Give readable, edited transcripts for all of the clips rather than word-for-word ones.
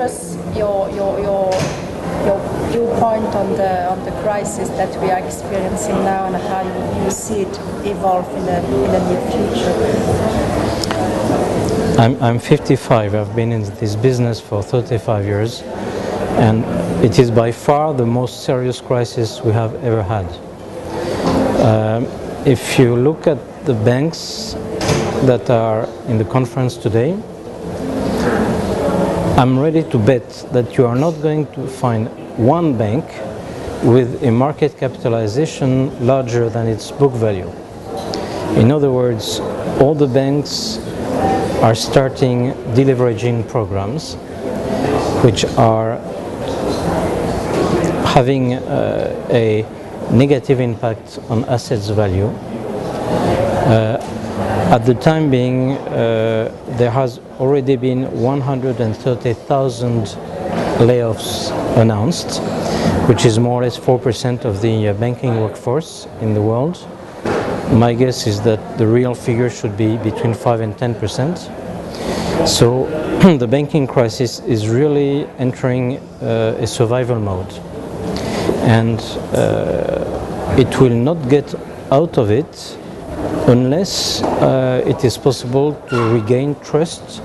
give us your viewpoint on the crisis that we are experiencing now and how you see it evolve in the near future? I'm 55. I've been in this business for 35 years, and it is by far the most serious crisis we have ever had. If you look at the banks that are in the conference today, I'm ready to bet that you are not going to find one bank with a market capitalization larger than its book value. In other words, all the banks are starting deleveraging programs which are having a negative impact on assets value. At the time being, there has already been 130,000 layoffs announced, which is more or less 4% of the banking workforce in the world. My guess is that the real figure should be between 5 and 10%. So the banking crisis is really entering a survival mode. And it will not get out of it unless it is possible to regain trust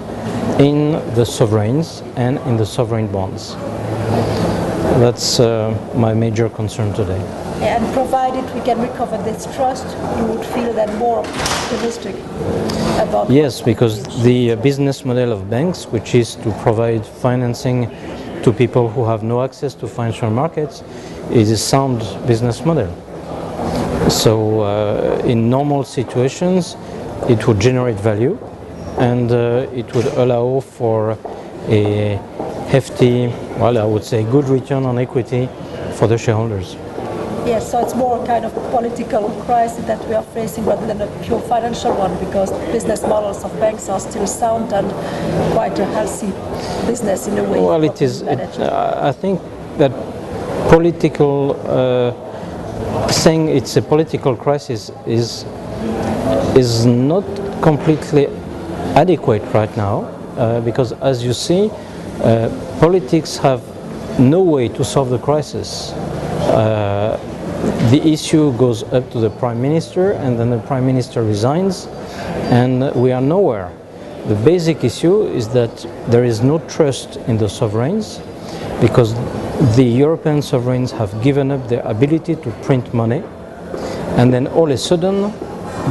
in the sovereigns and in the sovereign bonds. That's my major concern today. And provided we can recover this trust, you would feel then more optimistic about... Yes, because the business model of banks, which is to provide financing to people who have no access to financial markets, is a sound business model. So in normal situations, it would generate value, and it would allow for a hefty, well, I would say good return on equity for the shareholders. Yes, so it's more a kind of political crisis that we are facing rather than a pure financial one, because business models of banks are still sound and quite a healthy business in a way. Well, it is. I think that political saying it's a political crisis is not completely adequate right now, because as you see, politics have no way to solve the crisis. The issue goes up to the Prime Minister, and then the Prime Minister resigns, and we are nowhere. The basic issue is that there is no trust in the sovereigns, because the European sovereigns have given up their ability to print money, and then all of a sudden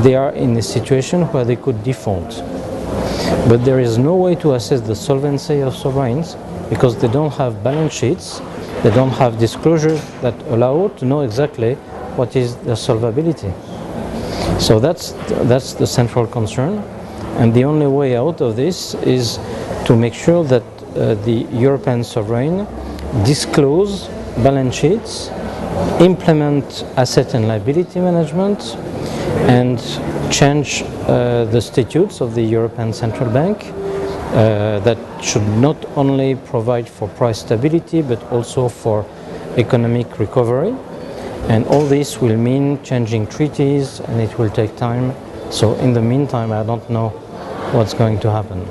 they are in a situation where they could default. But there is no way to assess the solvency of sovereigns, because they don't have balance sheets, they don't have disclosures that allow to know exactly what is their solvability. So that's the central concern, and the only way out of this is to make sure that the European sovereign disclose balance sheets, implement asset and liability management, and change the statutes of the European Central Bank that should not only provide for price stability but also for economic recovery. And all this will mean changing treaties, and it will take time. So in the meantime, I don't know what's going to happen.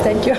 Thank you.